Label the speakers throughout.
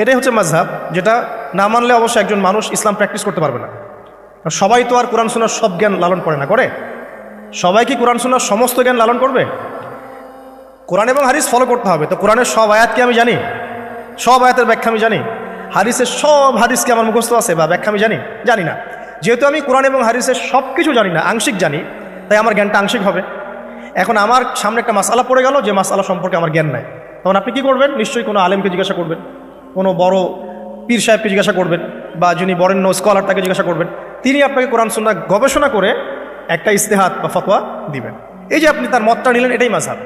Speaker 1: এটাই হচ্ছে মাযহাব, যেটা না মানলে অবশ্যই একজন মানুষ ইসলাম প্র্যাকটিস করতে পারবে না। সবাই তো আর কোরআন সুন্নাহর সব জ্ঞান লালন করে না, করে? সবাই কি কোরআন সুন্নাহর সমস্ত জ্ঞান লালন করবে? কোরআন এবং হাদিস ফলো করতে হবে। তো কোরআনের সব আয়াত কি আমি জানি? সব আয়াতের ব্যাখ্যা আমি জানি? হাদিসের সব হাদিস কি আমার মুখস্থ আছে বা ব্যাখ্যা আমি জানি? জানি না। যেহেতু আমি কোরআন এবং হাদিসের সব কিছু জানি না, আংশিক জানি, তাই আমার জ্ঞানটা আংশিক হবে। এখন আমার সামনে একটা মাসআলা পড়ে গেল, যে মাসআলা সম্পর্কে আমার জ্ঞান নাই, তখন আপনি কি করবেন? নিশ্চয়ই কোনো আলেমকে জিজ্ঞাসা করবেন, কোনো বড় পীর সাহেবকে জিজ্ঞাসা করবেন, বা যিনি বরেণ্য স্কলার তাকে জিজ্ঞাসা করবেন। তিনি আপনাকে কোরআন সুন্নাহ গবেষণা করে একটা ইস্তেহাদ বা ফতোয়া দিবেন। এই যে আপনি তার মতটা নিলেন, এটাই মাযহাব।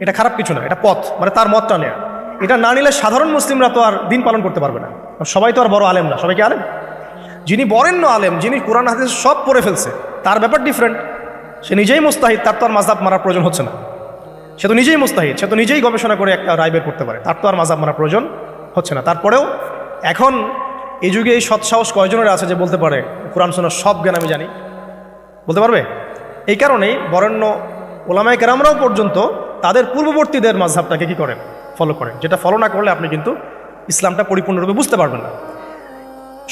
Speaker 1: এটা খারাপ কিছু না, এটা পথ, মানে তার মতটা নেয়া। এটা না নিলে সাধারণ মুসলিমরা তো আর দিন পালন করতে পারবে না। সবাই তো আর বড় আলেম না। সবাই কি আলেম? যিনি বরেণ্য আলেম, যিনি কোরআন হাদিস সব পড়ে ফেলছে, তার ব্যাপার ডিফারেন্ট। সে নিজেই মুস্তাহিদ, তার তো আর মাযহাব মারার প্রয়োজন হচ্ছে না। সে তো নিজেই মুস্তাহিদ, সে তো নিজেই গবেষণা করে একটা রায় বের করতে পারে, তার তো আর মাযহাব মারার প্রয়োজন হচ্ছে না। তারপরেও এখন এই যুগে এই সৎসাহস কয়জনের আছে যে বলতে পারে কোরআন সুন্নাহর সব জ্ঞান আমি জানি? বলতে পারবে? এই কারণেই বরেণ্য ওলামায়ে কেরামরাও পর্যন্ত তাদের পূর্ববর্তীদের মাযহাবটাকে কি করেন? ফলো করেন। যেটা ফলো না করলে আপনি কিন্তু ইসলামটা পরিপূর্ণরূপে বুঝতে পারবেন না।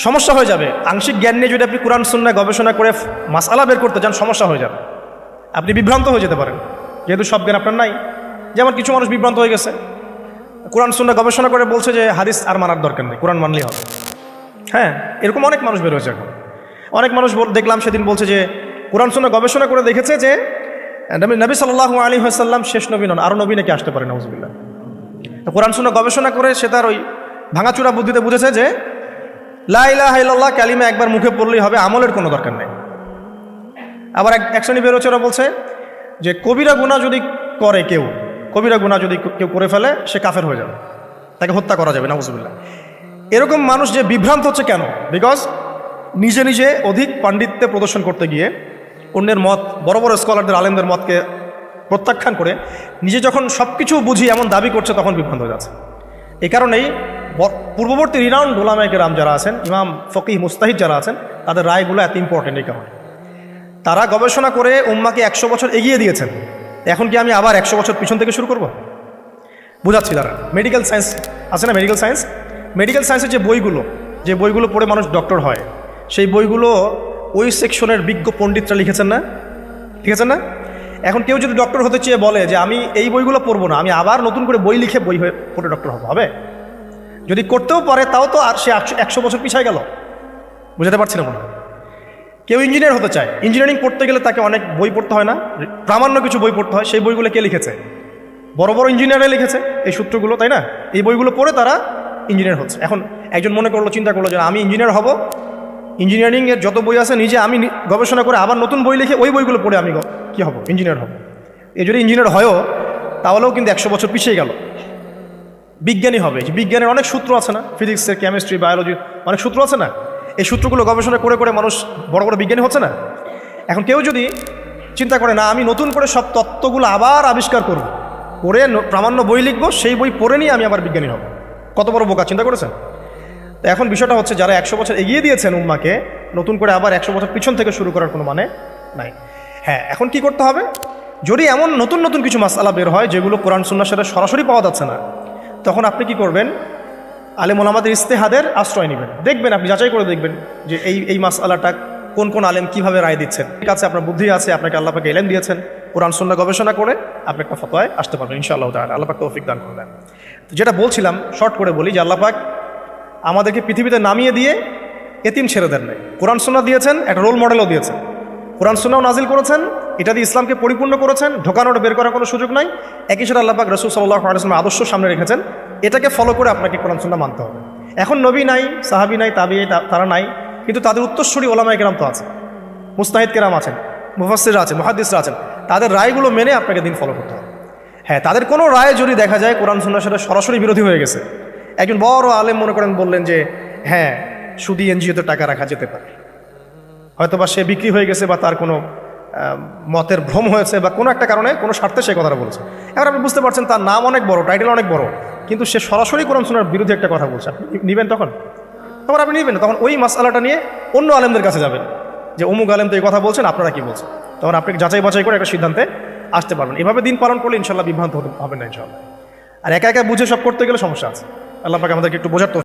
Speaker 1: সমস্যা হয়ে যাবে। আংশিক জ্ঞান নিয়ে যদি আপনি কোরআন সুন্নাহ গবেষণা করে মাসআলা বের করতে যান, সমস্যা হয়ে যাবে। আপনি বিভ্রান্ত হয়ে যেতে পারেন, যেহেতু সব জ্ঞান আপনার নাই। যেমন কিছু মানুষ বিভ্রান্ত হয়ে গেছে, কোরআন সুন্নাহ গবেষণা করে বলছে যে হাদিস আর মানার দরকার নেই, কোরআন মানলেই হবে। হ্যাঁ, এরকম অনেক মানুষ বের হয়েছে এখন। অনেক মানুষ দেখলাম সেদিন বলছে যে কোরআন সুন্নাহ গবেষণা করে দেখেছে যে নবী সাল্লাল্লাহু আলাইহি ওয়াসাল্লাম শেষ নবী নন, আরও নবী নাকি আসতে পারে, নাউজুবিল্লাহ। তো কোরআন সুন্নাহ গবেষণা করে সে তার ওই ভাঙাচুরা বুদ্ধিতে বুঝেছে যে লা ইলাহা ইল্লাল্লাহ কালিমা একবার মুখে পড়লেই হবে, আমলের কোনো দরকার নেই। আবার এক শ্রেণী বেরোচ্ছে, ওরা বলছে যে কবিরা গুনাহ যদি করে কেউ, কবিরা গুনাহ যদি কেউ করে ফেলে, সে কাফের হয়ে যাবে, তাকে হত্যা করা যাবে, নাউজুবিল্লাহ। এরকম মানুষ যে বিভ্রান্ত হচ্ছে কেন? বিকজ নিজে নিজে অধিক পাণ্ডিত্য প্রদর্শন করতে গিয়ে অন্যের মত, বড় বড় স্কলারদের আলেমদের মতকে প্রত্যাখ্যান করে নিজে যখন সব কিছু বুঝি এমন দাবি করছে, তখন বিভ্রান্ত হয়ে যাচ্ছে। এই কারণেই পূর্ববর্তী রিনাউন্ড উলামায়ে কেরাম যারা আছেন, ইমাম ফকিহ মুস্তাহিদ যারা আছেন, তাদের রায়গুলো এত ইম্পর্টেন্ট। এই কারণে তারা গবেষণা করে উম্মাকে 100 বছর এগিয়ে দিয়েছেন। এখন কি আমি আবার 100 বছর পিছন থেকে শুরু করব? বুঝাচ্ছি তারা। মেডিকেল সায়েন্স আছে না, মেডিকেল সায়েন্স, মেডিকেল সায়েন্সের যে বইগুলো পড়ে মানুষ ডক্টর হয়, সেই বইগুলো ওই সেকশনের বিজ্ঞ পণ্ডিতরা লিখেছেন না, ঠিক আছে না? এখন কেউ যদি ডক্টর হতে চেয়ে বলে যে আমি এই বইগুলো পড়বো না, আমি আবার নতুন করে বই লিখে বই হয়ে পড়ে ডক্টর হবে? যদি করতেও পারে, তাও তো আর সে 100 বছর পিছায় গেল। বুঝাতে পারছি না মনে হয়। কেউ ইঞ্জিনিয়ার হতে চায়, ইঞ্জিনিয়ারিং পড়তে গেলে তাকে অনেক বই পড়তে হয় না? প্রামাণ্য কিছু বই পড়তে হয়। সেই বইগুলো কে লিখেছে? বড় বড় ইঞ্জিনিয়াররা লিখেছে এই সূত্রগুলো, তাই না? এই বইগুলো পড়ে তারা ইঞ্জিনিয়ার হচ্ছে। এখন একজন মনে করলো, চিন্তা করলো যে আমি ইঞ্জিনিয়ার হব, ইঞ্জিনিয়ারিংয়ের যত বই আছে নিজে আমি গবেষণা করে আবার নতুন বই লিখে ওই বইগুলো পড়ে আমি কী হব? ইঞ্জিনিয়ার হব। এই যদি ইঞ্জিনিয়ার হয়ও, তাহলেও কিন্তু 100 বছর পিছিয়ে গেল। বিজ্ঞানী হবে, যে বিজ্ঞানের অনেক সূত্র আছে না, ফিজিক্সের, কেমিস্ট্রি, বায়োলজির অনেক সূত্র আছে না? এই সূত্রগুলো গবেষণা করে করে মানুষ বড় বড় বিজ্ঞানী হচ্ছে না? এখন কেউ যদি চিন্তা করে না আমি নতুন করে সব তত্ত্বগুলো আবার আবিষ্কার করব, করে প্রামাণ্য বই লিখবো, সেই বই পড়ে নিয়ে আমি আবার বিজ্ঞানী হব, কত বড় বোকা! চিন্তা করেছেন? তো এখন বিষয়টা হচ্ছে, যারা 100 বছর এগিয়ে দিয়েছেন উম্মাকে, নতুন করে আবার 100 বছর পিছন থেকে শুরু করার কোনো মানে নাই। হ্যাঁ, এখন কি করতে হবে? যদি এমন নতুন নতুন কিছু মাসআলা বের হয় যেগুলো কোরআন সুন্নাহর সাথে সরাসরি পাওয়া যাচ্ছে না, তখন আপনি কি করবেন? আলেম ওলামাদের ইস্তেহাদের আশ্রয় নেবেন। দেখবেন, আপনি যাচাই করে দেখবেন যে এই মাসআলাটা কোন কোন আলেম কিভাবে রায় দিচ্ছেন। ঠিক আছে, আপনার বুদ্ধি আছে, আপনাকে আল্লাহ পাক ইলম দিয়েছেন, কোরআন সুন্নাহ গবেষণা করে আপনি একটা ফতোয়ায় আসতে পারবেন ইনশাআল্লাহ তাআলা। আল্লাহ পাক তৌফিক দান করবেন। তো যেটা বলছিলাম, শর্ট করে বলি, যে আল্লাহ পাক আমাদেরকে পৃথিবীতে নামিয়ে দিয়ে এতিম ছেড়ে দেন নাই। কোরআন সুন্নাহ দিয়েছেন, একটা রোল মডেলও দিয়েছেন। কোরআন সুন্নাহ নাজিল করেছেন, এটা দিয়ে ইসলামকে পরিপূর্ণ করেছেন, ঢোকানোটা বের করার কোনো সুযোগ নাই। একই সাথে আল্লাহ পাক রাসূল সাল্লাল্লাহু আলাইহি ওয়াসাল্লামের আদর্শ সামনে রেখেছেন, এটাকে ফলো করে আপনাকে কোরআন সুন্নাহ মানতে হবে। এখন নবী নাই, সাহাবী নাই, তাবিঈ তারা নাই, কিন্তু তাদের উত্তরসূরি ওলামায়ে কেরাম তো আছে, মুস্তাহিদ কেরাম আছেন, মুফাসসিররা আছেন, মুহাদ্দিসরা আছেন। তাদের রায়গুলো মেনে আপনাকে দিন ফলো করতে হবে। হ্যাঁ, তাদের কোনো রায় যদি দেখা যায় কোরআন সুন্নাহর সাথে সরাসরি বিরোধী হয়ে গেছে, একজন বড় আলেম মনে করেন বললেন যে হ্যাঁ, সুদী এনজিওতে টাকা রাখা যেতে পারে, হয়তোবা সে বিক্রি হয়ে গেছে বা তার কোনো মতের ভ্রম হয়েছে বা কোনো একটা কারণে, কোনো স্বার্থে সে কথাটা বলেছে। এবার আপনি বুঝতে পারছেন তার নাম অনেক বড়, টাইটেল অনেক বড়, কিন্তু সে সরাসরি কোরআন সুন্নাহর বিরুদ্ধে একটা কথা বলছে। আপনি নেবেন? তখন আপনি নেবেন, তখন ওই মাসআলাটা নিয়ে অন্য আলেমদের কাছে যাবেন যে অমুক আলেম তো এই কথা বলছেন, আপনারা কি বলছেন। তখন আপনি যাচাই বাছাই করে একটা সিদ্ধান্তে আসতে পারবেন। এভাবে দিন পালন করলে ইনশাল্লাহ বিভ্রান্ত হবেন না ইনশাল্লাহ। আর একা একা বুঝে সব করতে গেলে সমস্যা আছে। আল্লাহ পাক আমাদেরকে একটু বোঝার তো